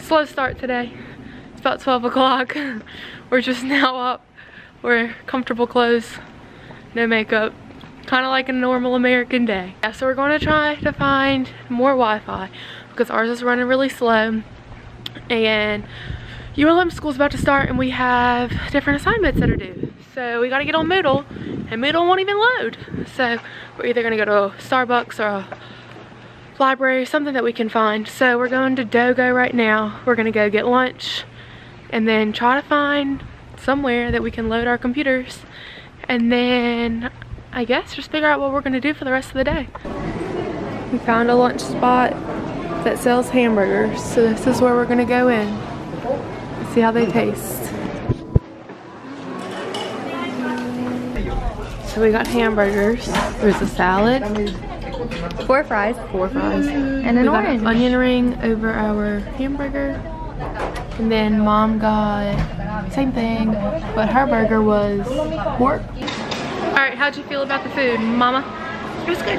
Slow start today. It's about 12 o'clock. We're just now up. We're comfortable clothes, no makeup. Kind of like a normal American day. Yeah, so we're going to try to find more Wi-Fi because ours is running really slow. And ULM school's about to start and we have different assignments that are due. So we got to get on Moodle and Moodle won't even load. So we're either going to go to a Starbucks or a library, something that we can find. So we're going to Dogo right now. We're going to go get lunch and then try to find somewhere that we can load our computers. And then I guess just figure out what we're going to do for the rest of the day. We found a lunch spot that sells hamburgers. So this is where we're going to go in. See how they taste. So we got hamburgers. There's a salad. 4 fries. 4 fries. And an orange. Got an onion ring over our hamburger. And then mom got same thing, but her burger was pork. Alright, how'd you feel about the food, mama? It was good.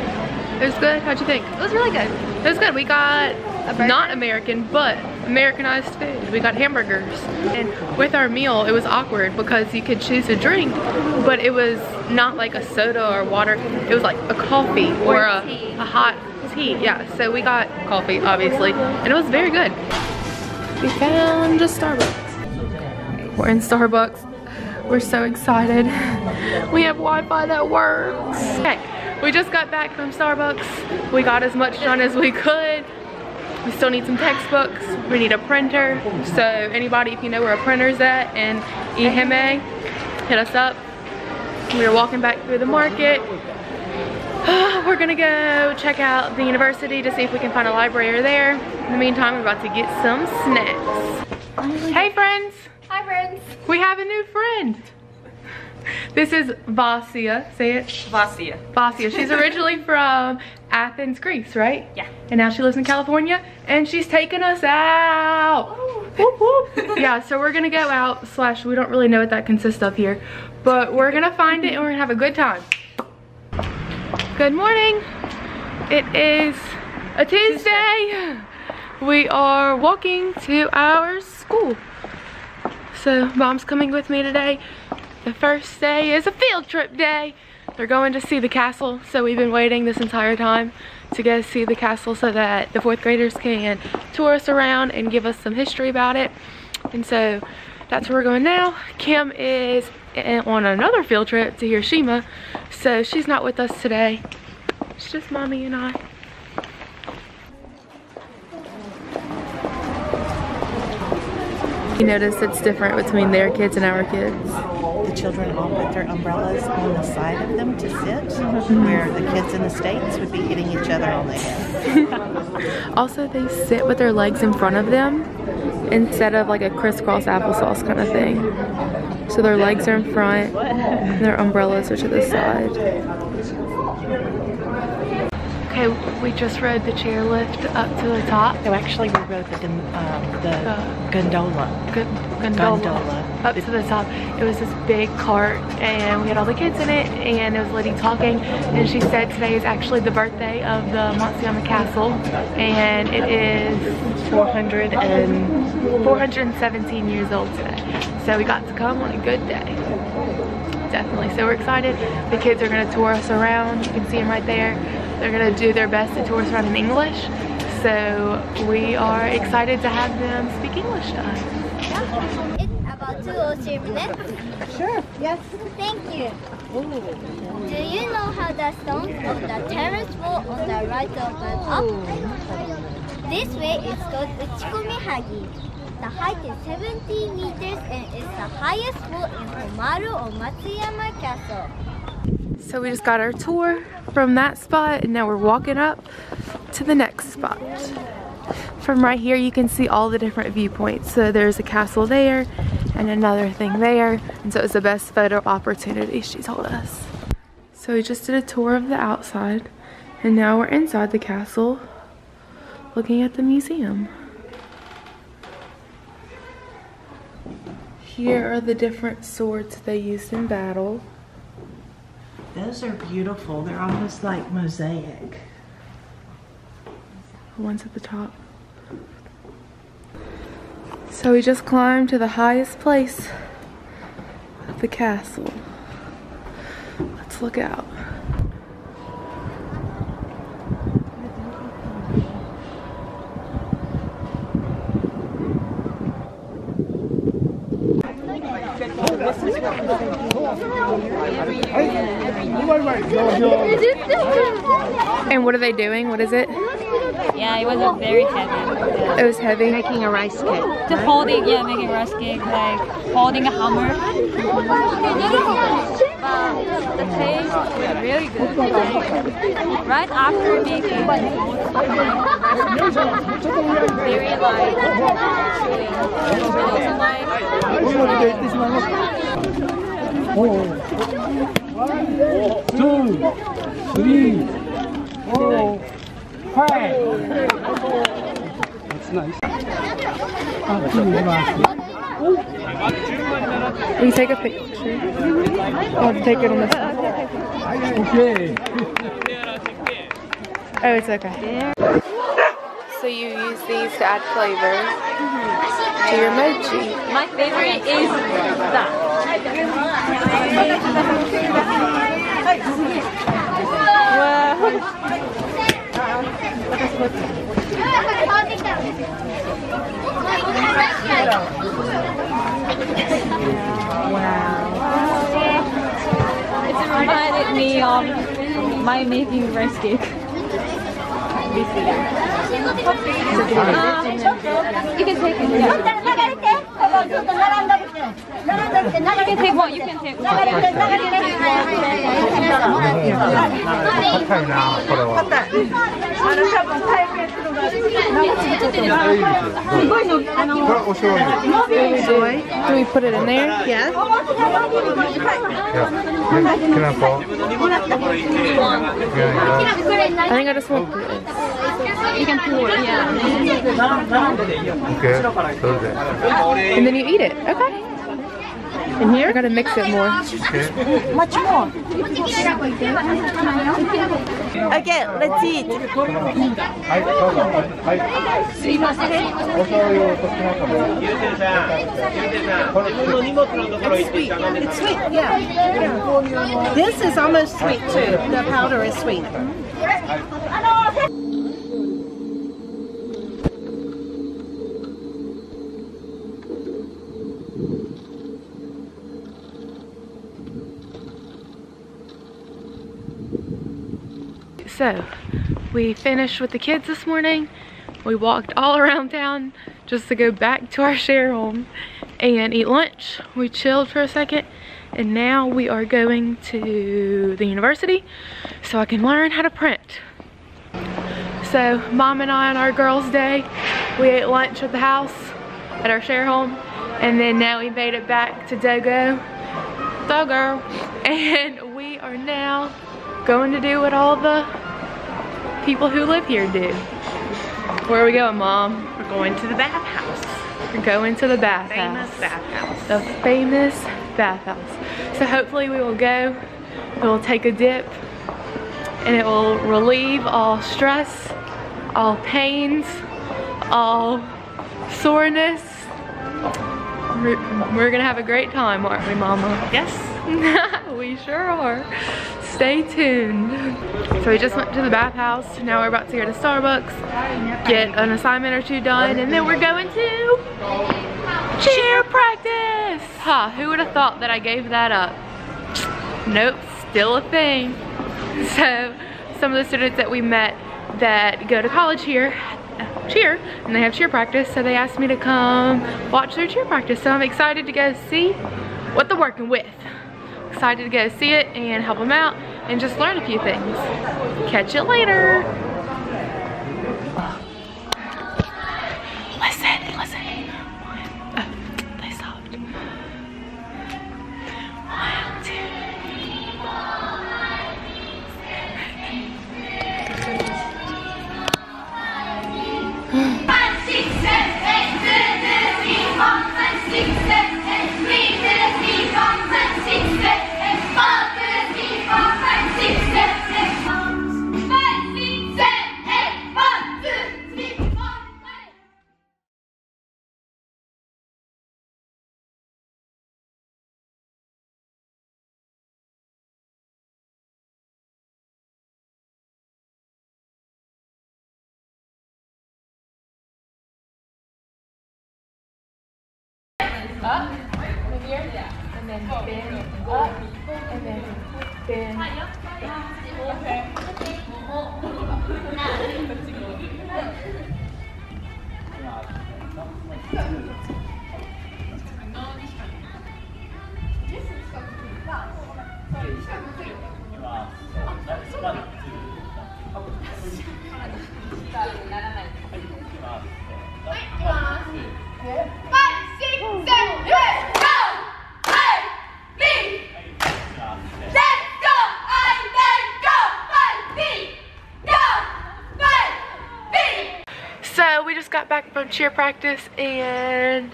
It was good? How'd you think? It was really good. It was good. We got not American, but Americanized food. We got hamburgers. And with our meal, it was awkward because you could choose a drink, but it was not like a soda or water. It was like a coffee or a hot tea. Yeah, so we got coffee, obviously, and it was very good. We found a Starbucks. We're in Starbucks. We're so excited. We have Wi-Fi that works. Okay, we just got back from Starbucks. We got as much done as we could. We still need some textbooks. We need a printer. So anybody, if you know where a printer's at in Iheme, hit us up. We were walking back through the market. We're gonna go check out the university to see if we can find a library there. In the meantime, we're about to get some snacks. Hey friends! Hi friends! We have a new friend. This is Vasia. Say it. Vasia. Vasia. She's originally from Athens, Greece, right? Yeah. And now she lives in California and she's taking us out. Whoop, whoop. Yeah, so we're gonna go out / we don't really know what that consists of here, but we're gonna find it and we're gonna have a good time. Good morning. It is a Tuesday. We are walking to our school. So mom's coming with me today. The first day is a field trip day. They're going to see the castle. So we've been waiting this entire time to go see the castle so that the 4th graders can tour us around and give us some history about it. And so that's where we're going now. Kim is on another field trip to Hiroshima, so she's not with us today. It's just mommy and I. You notice it's different between their kids and our kids. The children all put their umbrellas on the side of them to sit, where the kids in the States would be hitting each other on the head. Also, they sit with their legs in front of them instead of like a crisscross applesauce kind of thing. So their legs are in front and their umbrellas are to the side. Okay, we just rode the chairlift up to the top. No, actually we rode the gondola. Gondola. Up to the top. It was this big cart and we had all the kids in it and there was a lady talking and she said today is actually the birthday of the Matsuyama castle and it is 417 years old today. So we got to come on a good day. Definitely. So we're excited. The kids are going to tour us around. You can see them right there. They're going to do their best to tour us around in English. So we are excited to have them speak English to us. Yeah. It's about 2 or 3 minutes. Sure, yes. Thank you. Do you know how the stones of the terrace wall on the right open up? This way it's called Uchikomihagi. The height is 70 meters and it's the highest wall in Homaru or Matsuyama Castle. So we just got our tour from that spot and now we're walking up to the next spot. From right here you can see all the different viewpoints. So there's a castle there and another thing there. And so it's the best photo opportunity, she told us. So we just did a tour of the outside and now we're inside the castle looking at the museum. Here are the different swords they used in battle. Those are beautiful. They're almost like mosaic. The ones at the top. So we just climbed to the highest place of the castle. Let's look out. And what are they doing? What is it? Yeah, it was very heavy. It was heavy. Making a rice cake. Just holding, yeah, making rice cake, like holding a hammer. The taste was really good. Like, right after making, very light. That's nice. We take a picture. I'll take it on this side. Okay. Oh, it's okay. So you use these to add flavor to your mochi. My favorite is that. It reminded me of my making rice cake. You can take it. Yeah. You can take one. You can take one. Do we put it in there? Yes. I think I just want this. You can pour it. Yeah. And then you eat it. Okay. In here? I gotta mix it more. Much more. Okay, let's eat. It's sweet, yeah. This is almost sweet too. The powder is sweet. So, we finished with the kids this morning. We walked all around town just to go back to our share home and eat lunch. We chilled for a second, and now we are going to the university so I can learn how to print. So, Mom and I on our girls' day, we ate lunch at the house at our share home, and then now we made it back to Dogo, and we are now going to do what all the people who live here do. Where are we going, Mom? We're going to the bathhouse. We're going to the bathhouse. Famous bathhouse. The famous bathhouse. So hopefully we will go, we will take a dip, and it will relieve all stress, all pains, all soreness. We're gonna have a great time, aren't we, Mama? Yes. We sure are. Stay tuned. So we just went to the bathhouse. Now we're about to go to Starbucks, get an assignment or two done, and then we're going to cheer practice. Huh, who would have thought that I gave that up? Nope, still a thing. So some of the students that we met that go to college here cheer, and they have cheer practice, so they asked me to come watch their cheer practice. So I'm excited to go see what they're working with. Excited to go see it and help them out and just learn a few things. Catch you later. Listen, listen. Oh, they stopped. 1, 2. 5, 6, 7, 8, 2, 2, 3, 4, 5, 6, 7, 8, 3, 2, 3, 4, 5, 6, 7, 8, 4, 2, 3, 4, 5, 6, 7, 8, 5, 6, 7. up, and here, and then bend, up, and then bend. So we just got back from cheer practice and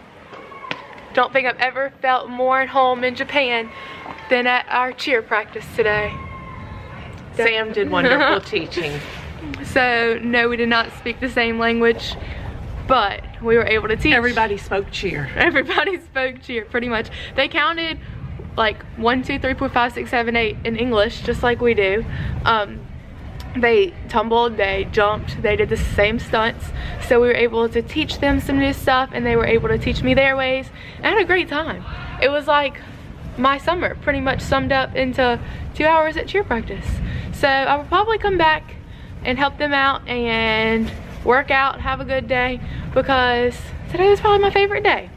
don't think I've ever felt more at home in Japan than at our cheer practice today. Sam did wonderful teaching. So no, we did not speak the same language, but we were able to teach. Everybody spoke cheer. Everybody spoke cheer, pretty much. They counted like 1, 2, 3, 4, 5, 6, 7, 8 in English, just like we do. They tumbled, they jumped, they did the same stunts. So we were able to teach them some new stuff and they were able to teach me their ways. I had a great time. It was like my summer pretty much summed up into 2 hours at cheer practice. So I will probably come back and help them out and work out, have a good day, because today was probably my favorite day.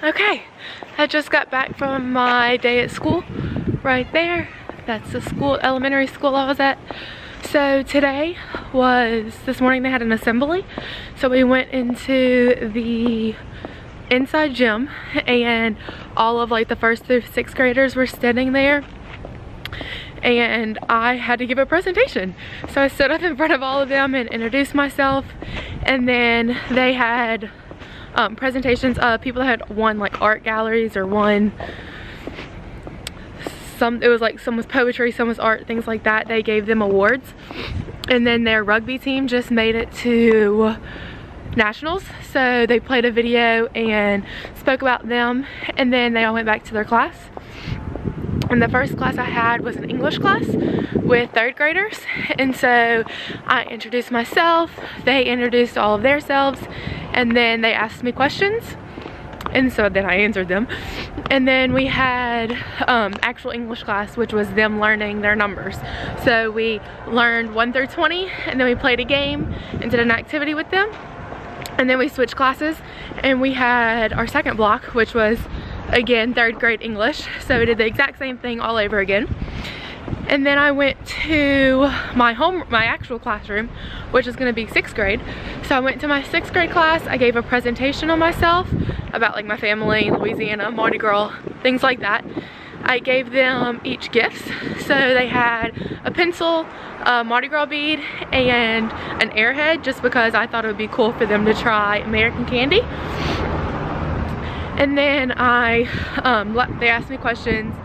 Okay, I just got back from my day at school right there. That's the school, elementary school I was at. So today was, this morning they had an assembly. So we went into the inside gym and all of like the 1st through 6th graders were standing there. And I had to give a presentation. So I stood up in front of all of them and introduced myself. And then they had presentations of people that had won like art galleries or won it was like some was poetry, some was art, things like that. They gave them awards. And then their rugby team just made it to nationals. So they played a video and spoke about them. And then they all went back to their class. And the first class I had was an English class with 3rd graders. And so I introduced myself, they introduced all of their selves, and then they asked me questions. And so then I answered them. And then we had actual English class, which was them learning their numbers. So we learned 1 through 20, and then we played a game and did an activity with them. And then we switched classes, and we had our second block, which was again 3rd grade English. So we did the exact same thing all over again. And then I went to my actual classroom, which is gonna be 6th grade. So I went to my 6th grade class. I gave a presentation on myself about like my family, Louisiana, Mardi Gras, things like that. I gave them each gifts. So they had a pencil, a Mardi Gras bead, and an airhead, just because I thought it would be cool for them to try American candy. And then they asked me questions,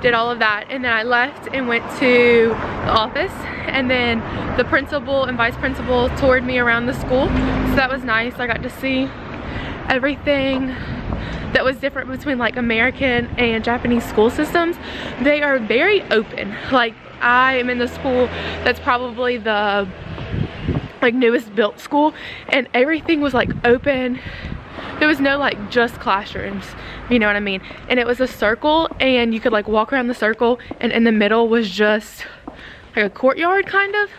did all of that, and then I left and went to the office, and then the principal and vice principal toured me around the school. So that was nice. I got to see everything that was different between like American and Japanese school systems. They are very open. Like, I am in the school that's probably the like newest built school, and everything was like open. There was no like just classrooms, you know what I mean? And it was a circle, and you could like walk around the circle, and in the middle was just like a courtyard kind of,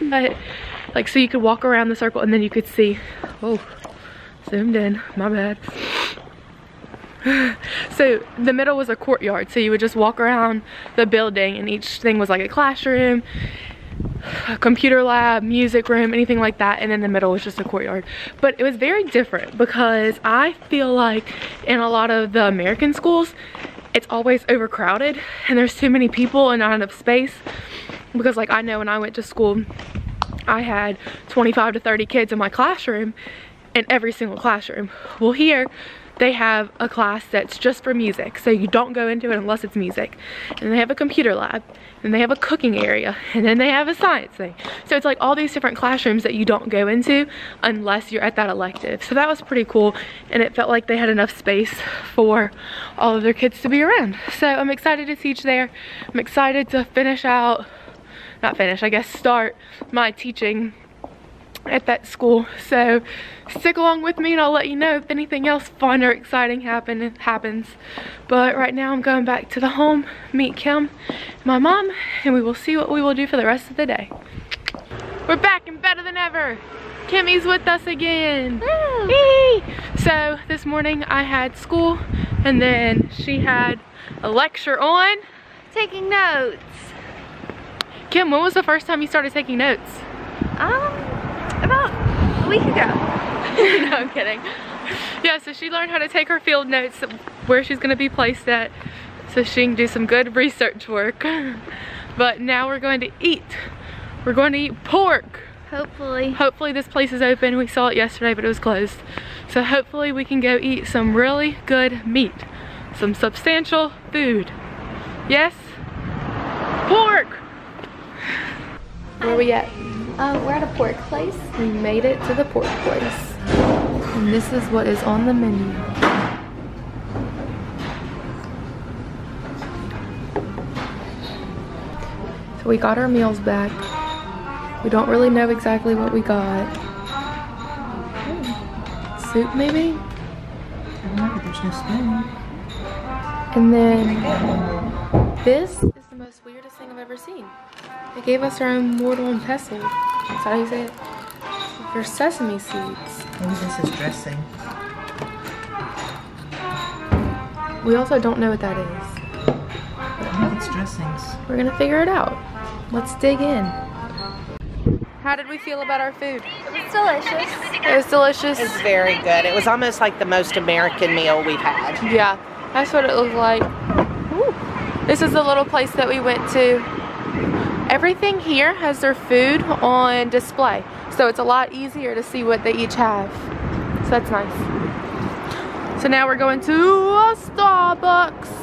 but like, so you could walk around the circle and then you could see, oh, zoomed in, my bad. So the middle was a courtyard, so you would just walk around the building, and each thing was like a classroom, a computer lab, music room, anything like that, and in the middle was just a courtyard. But it was very different, because I feel like in a lot of the American schools it's always overcrowded and there's too many people and not enough space. Because like, I know when I went to school I had 25 to 30 kids in my classroom, in every single classroom. Well, here they have a class that's just for music, so you don't go into it unless it's music. And they have a computer lab, and they have a cooking area, and then they have a science thing. So it's like all these different classrooms that you don't go into unless you're at that elective. So that was pretty cool, and it felt like they had enough space for all of their kids to be around. So I'm excited to teach there. I'm excited to finish out, not finish, I guess start my teaching at that school. So stick along with me and I'll let you know if anything else fun or exciting happens. But right now I'm going back to the home, meet Kim, my mom, and we will see what we will do for the rest of the day. We're back and better than ever. Kimmy's with us again. Woo! So this morning I had school and then she had a lecture on taking notes. Kim, when was the first time you started taking notes? About a week ago. No, I'm kidding. Yeah, so she learned how to take her field notes, where she's gonna be placed at, so she can do some good research work. But now we're going to eat. We're going to eat pork. Hopefully. Hopefully this place is open. We saw it yesterday, but it was closed. So hopefully we can go eat some really good meat. Some substantial food. Yes? Pork! Where are we at? We're at a pork place. We made it to the pork place. And this is what is on the menu. So we got our meals back. We don't really know exactly what we got. Soup maybe? I don't know, there's no spoon. And then this is the most weirdest thing I've ever seen. They gave us our own mortar and pestle. That's how you say it. For sesame seeds. Maybe this is dressing. We also don't know what that is. I think it's dressings. We're gonna figure it out. Let's dig in. How did we feel about our food? It's delicious. It was delicious. It's very good. It was almost like the most American meal we've had. Yeah, that's what it looked like. Ooh. This is the little place that we went to. Everything here has their food on display, so it's a lot easier to see what they each have. So that's nice. So now we're going to a Starbucks.